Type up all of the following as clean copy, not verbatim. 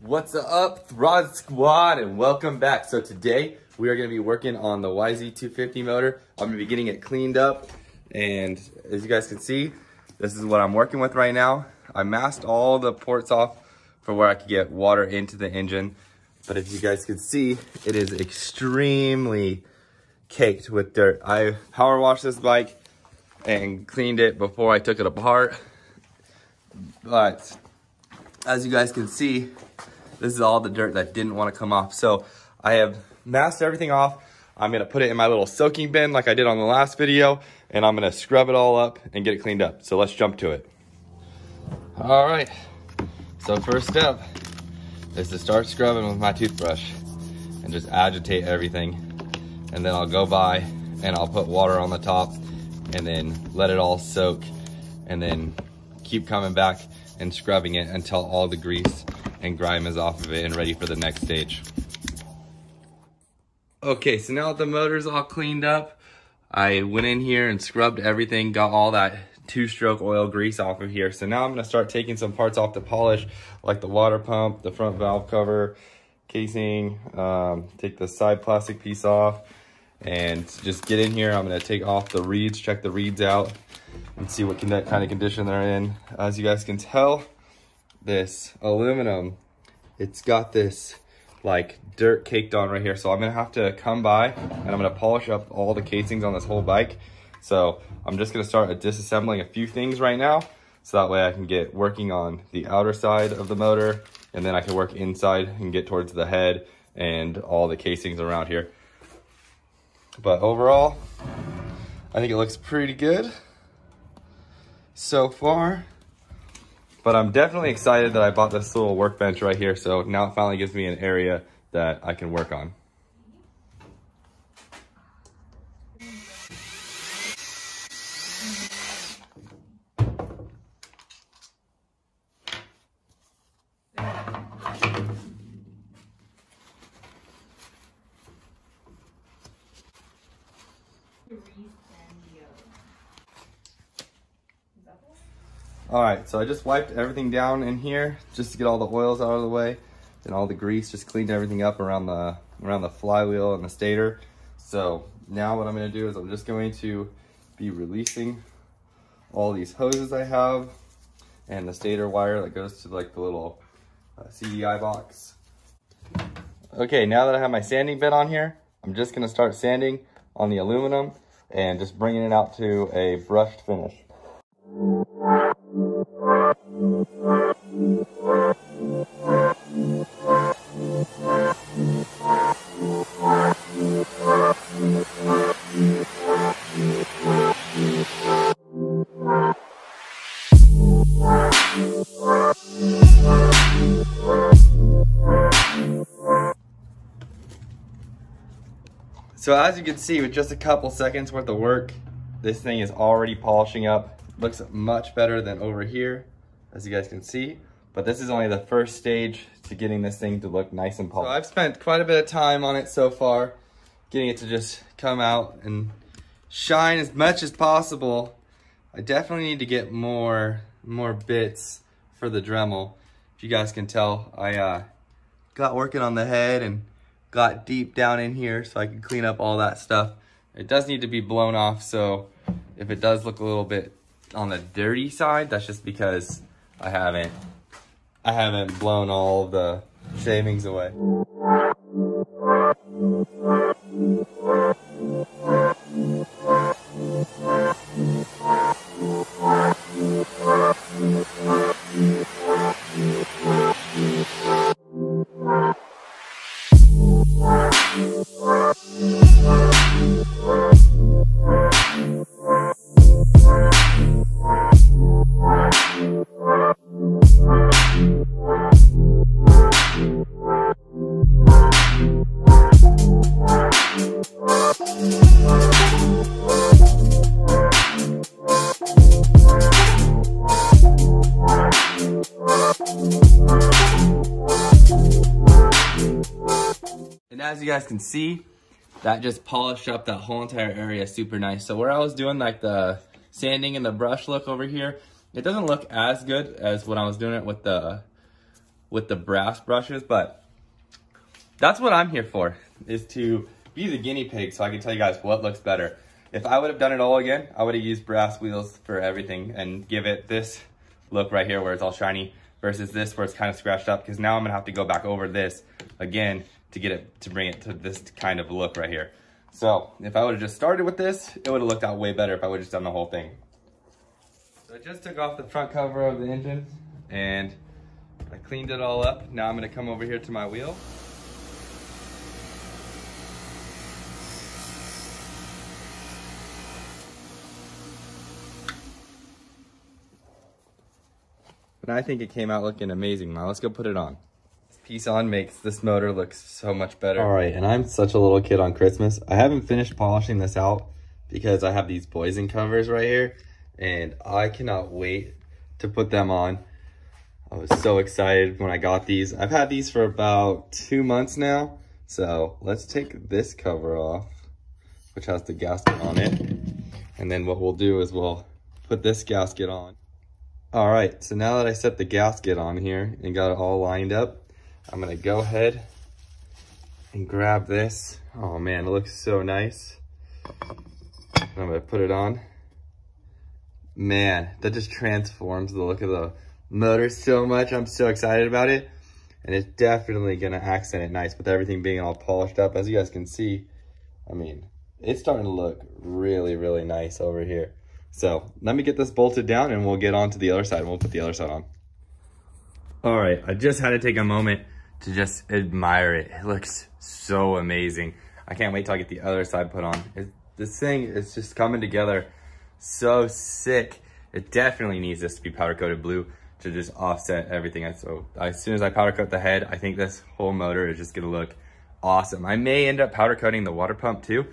What's up, Throd Squad, and welcome back. So today we are going to be working on the YZ250 motor. I'm going to be getting it cleaned up, and as you guys can see, this is what I'm working with right now. I masked all the ports off for where I could get water into the engine, but as you guys can see, it is extremely caked with dirt. I power washed this bike and cleaned it before I took it apart, but as you guys can see, this is all the dirt that didn't want to come off. So I have masked everything off. I'm gonna put it in my little soaking bin like I did on the last video, and I'm gonna scrub it all up and get it cleaned up. So let's jump to it. All right, so first step is to start scrubbing with my toothbrush and just agitate everything. And then I'll go by and I'll put water on the top and then let it all soak, and then keep coming back and scrubbing it until all the grease and grime is off of it and ready for the next stage. Okay, so now that the motor's all cleaned up, I went in here and scrubbed everything, got all that two-stroke oil grease off of here. So now I'm gonna start taking some parts off to polish, like the water pump, the front valve cover, casing, take the side plastic piece off, and just get in here. I'm gonna take off the reeds, check the reeds out, and see what kind of condition they're in. As you guys can tell, this aluminum, it's got this like dirt caked on right here. So I'm gonna have to come by and I'm gonna polish up all the casings on this whole bike. So I'm just gonna start disassembling a few things right now, so that way I can get working on the outer side of the motor, and then I can work inside and get towards the head and all the casings around here. But overall, I think it looks pretty good so far. But I'm definitely excited that I bought this little workbench right here. So now it finally gives me an area that I can work on. All right, so I just wiped everything down in here just to get all the oils out of the way and all the grease, just cleaned everything up around the flywheel and the stator. So now what I'm gonna do is I'm just going to be releasing all these hoses I have and the stator wire that goes to like the little CDI box. Okay, now that I have my sanding bit on here, I'm just gonna start sanding on the aluminum and just bringing it out to a brushed finish. So as you can see, with just a couple seconds worth of work, this thing is already polishing up. Looks much better than over here, as you guys can see. But this is only the first stage to getting this thing to look nice and polished. So I've spent quite a bit of time on it so far, getting it to just come out and shine as much as possible. I definitely need to get more bits for the Dremel. If you guys can tell, I got working on the head and got deep down in here so I can clean up all that stuff. It does need to be blown off, so if it does look a little bit on the dirty side, that's just because I haven't blown all of the shavings away. And as you guys can see, that just polished up that whole entire area super nice. So where I was doing like the sanding and the brush look over here, it doesn't look as good as when I was doing it with the with the brass brushes, but that's what I'm here for, is to be the guinea pig so I can tell you guys what looks better. If I would have done it all again, I would have used brass wheels for everything and give it this look right here where it's all shiny versus this where it's kind of scratched up, because now I'm gonna have to go back over this again to get it, to bring it to this kind of look right here. So if I would have just started with this, it would have looked out way better if I would have just done the whole thing. So I just took off the front cover of the engine and I cleaned it all up. Now I'm gonna come over here to my wheel. And I think it came out looking amazing. Now let's go put it on. This piece on makes this motor look so much better. All right, and I'm such a little kid on Christmas. I haven't finished polishing this out because I have these poison covers right here and I cannot wait to put them on. I was so excited when I got these. I've had these for about 2 months now. So let's take this cover off, which has the gasket on it. And then what we'll do is we'll put this gasket on. All right, so now that I set the gasket on here and got it all lined up, I'm gonna go ahead and grab this. Oh man, it looks so nice. And I'm gonna put it on. Man, that just transforms the look of the motor so much. I'm so excited about it. And it's definitely gonna accent it nice with everything being all polished up. As you guys can see, I mean, it's starting to look really, really nice over here. So let me get this bolted down and we'll get on to the other side and we'll put the other side on. All right, I just had to take a moment to just admire it. It looks so amazing. I can't wait till I get the other side put on. This thing is just coming together so sick. It definitely needs this to be powder coated blue to just offset everything. So as soon as I powder coat the head, I think this whole motor is just gonna look awesome. I may end up powder coating the water pump too,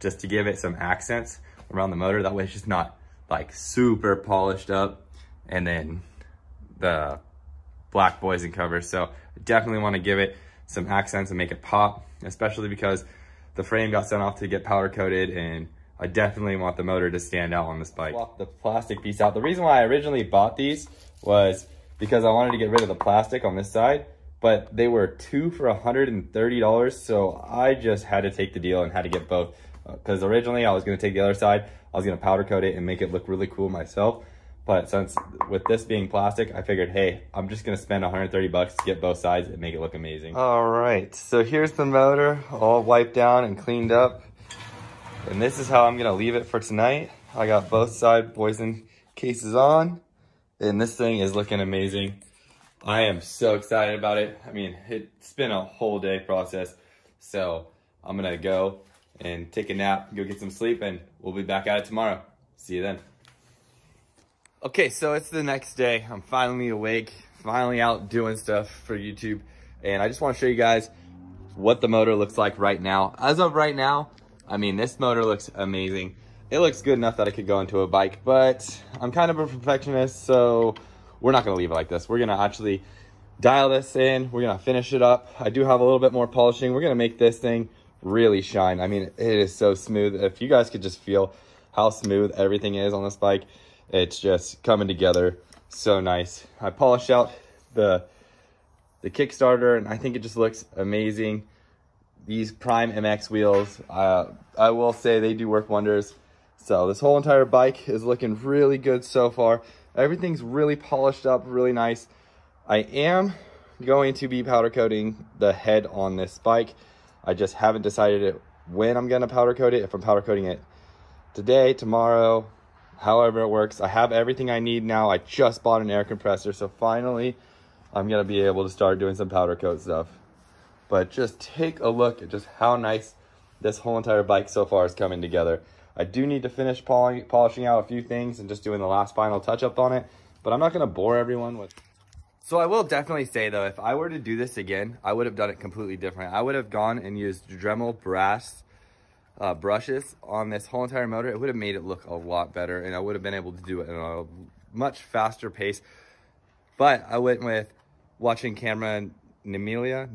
just to give it some accents around the motor. That way it's just not like super polished up. And then the black poison cover. So I definitely want to give it some accents and make it pop, especially because the frame got sent off to get powder coated and I definitely want the motor to stand out on this bike. Swap the plastic piece out. The reason why I originally bought these was because I wanted to get rid of the plastic on this side, but they were 2 for $130. So I just had to take the deal and had to get both. Because originally I was going to take the other side, I was going to powder coat it and make it look really cool myself. But since with this being plastic, I figured, hey, I'm just going to spend 130 bucks to get both sides and make it look amazing. All right, so here's the motor all wiped down and cleaned up. And this is how I'm going to leave it for tonight. I got both side poison cases on and this thing is looking amazing. I am so excited about it. I mean, it's been a whole day process. So I'm going to go and take a nap, go get some sleep, and we'll be back at it tomorrow. See you then. Okay, so it's the next day. I'm finally awake, finally out doing stuff for YouTube. And I just want to show you guys what the motor looks like right now. As of right now, I mean, this motor looks amazing. It looks good enough that I could go into a bike, but I'm kind of a perfectionist, so we're not gonna leave it like this. We're gonna actually dial this in. We're gonna finish it up. I do have a little bit more polishing. We're gonna make this thing really shine. I mean, it is so smooth. If you guys could just feel how smooth everything is on this bike, it's just coming together so nice. I polished out the Kickstarter and I think it just looks amazing. These Prime MX wheels, I will say they do work wonders. So this whole entire bike is looking really good so far. Everything's really polished up, really nice. I am going to be powder coating the head on this bike. I just haven't decided when I'm gonna powder coat it, if I'm powder coating it today, tomorrow, however it works. I have everything I need now. I just bought an air compressor, so finally I'm gonna be able to start doing some powder coat stuff. But just take a look at just how nice this whole entire bike so far is coming together. I do need to finish polishing out a few things and just doing the last final touch up on it, but I'm not gonna bore everyone with. So I will definitely say though, if I were to do this again, I would have done it completely different. I would have gone and used Dremel brass brushes on this whole entire motor. It would have made it look a lot better and I would have been able to do it at a much faster pace. But I went with watching Cameron Nimila,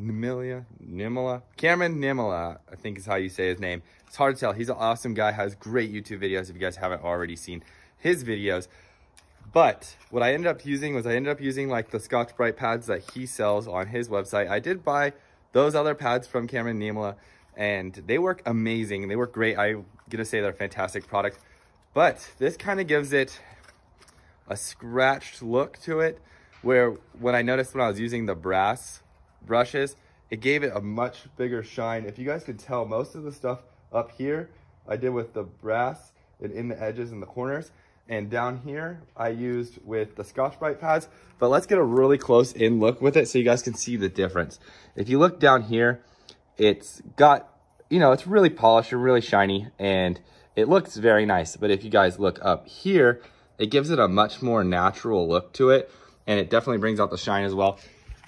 I think is how you say his name. It's hard to tell. He's an awesome guy, has great YouTube videos if you guys haven't already seen his videos. But what I ended up using was like the Scotch-Brite pads that he sells on his website. I did buy those other pads from Cameron Niemela, and they work amazing. They work great. I'm gonna say they're a fantastic product, but this kind of gives it a scratched look to it, where when I noticed when I was using the brass brushes, it gave it a much bigger shine. If you guys could tell, most of the stuff up here I did with the brass and in the edges and the corners, and down here I used with the Scotch-Brite pads. But let's get a really close in look with it so you guys can see the difference. If you look down here, it's got, you know, it's really polished and really shiny, and it looks very nice. But if you guys look up here, it gives it a much more natural look to it, and it definitely brings out the shine as well.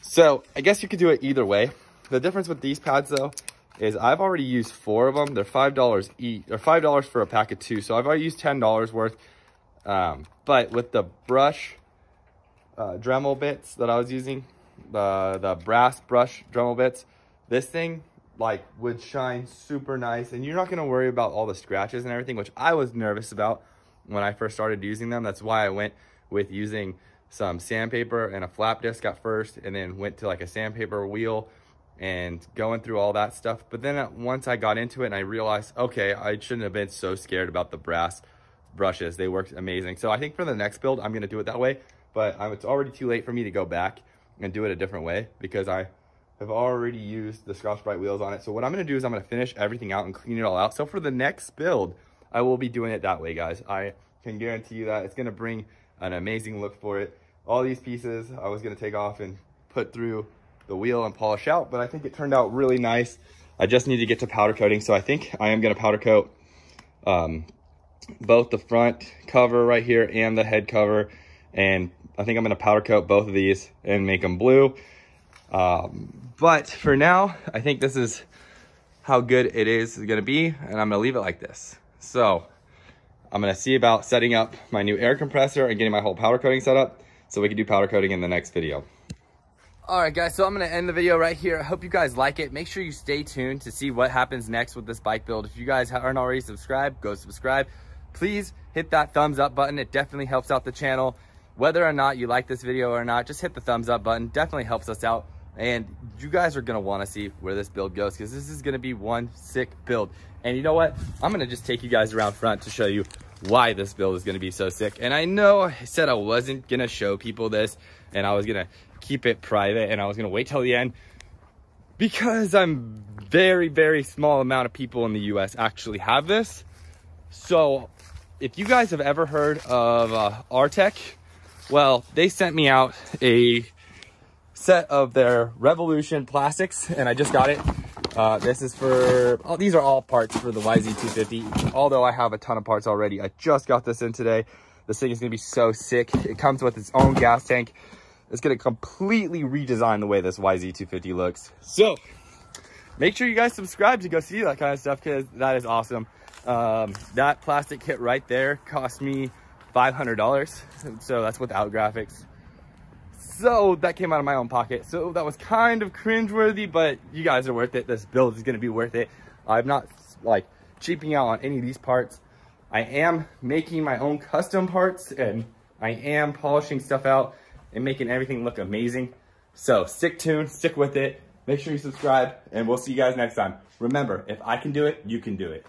So I guess you could do it either way. The difference with these pads though is I've already used 4 of them. They're $5 each, or $5 for a pack of 2. So I've already used $10 worth. But with the brush Dremel bits that I was using, the brass brush Dremel bits, this thing like would shine super nice, and you're not going to worry about all the scratches and everything, which I was nervous about when I first started using them. That's why I went with using some sandpaper and a flap disc at first, and then went to like a sandpaper wheel and going through all that stuff. But then once I got into it and I realized, okay, I shouldn't have been so scared about the brass brushes. They worked amazing. So I think for the next build, I'm going to do it that way, but it's already too late for me to go back and do it a different way because I have already used the Scotch-Brite wheels on it. So what I'm going to do is I'm going to finish everything out and clean it all out. So for the next build, I will be doing it that way, guys. I can guarantee you that it's going to bring an amazing look for it. All these pieces I was going to take off and put through the wheel and polish out, but I think it turned out really nice. I just need to get to powder coating, so I think I am going to powder coat both the front cover right here and the head cover, and I think I'm going to powder coat both of these and make them blue. But for now, I think this is how good it is going to be, and I'm going to leave it like this. So I'm going to see about setting up my new air compressor and getting my whole powder coating set up so we can do powder coating in the next video. All right, guys, so I'm going to end the video right here. I hope you guys like it. Make sure you stay tuned to see what happens next with this bike build. If you guys aren't already subscribed, go subscribe. Please hit that thumbs up button. It definitely helps out the channel. Whether or not you like this video or not, just hit the thumbs up button. Definitely helps us out. And you guys are going to want to see where this build goes, because this is going to be one sick build. And you know what? I'm going to just take you guys around front to show you why this build is going to be so sick. And I know I said I wasn't going to show people this, and I was going to keep it private, and I was going to wait till the end, because I'm very small amount of people in the US actually have this. So if you guys have ever heard of Artec, well, they sent me out a set of their Revolution plastics, and I just got it. This is for, these are all parts for the YZ250, although I have a ton of parts already. I just got this in today. This thing is going to be so sick. It comes with its own gas tank. It's going to completely redesign the way this YZ250 looks. So make sure you guys subscribe to go see that kind of stuff, because that is awesome. That plastic kit right there cost me $500. So that's without graphics. So that came out of my own pocket. So that was kind of cringeworthy, but you guys are worth it. This build is going to be worth it. I'm not like cheaping out on any of these parts. I am making my own custom parts, and I am polishing stuff out and making everything look amazing. So stick tuned, stick with it. Make sure you subscribe, and we'll see you guys next time. Remember, if I can do it, you can do it.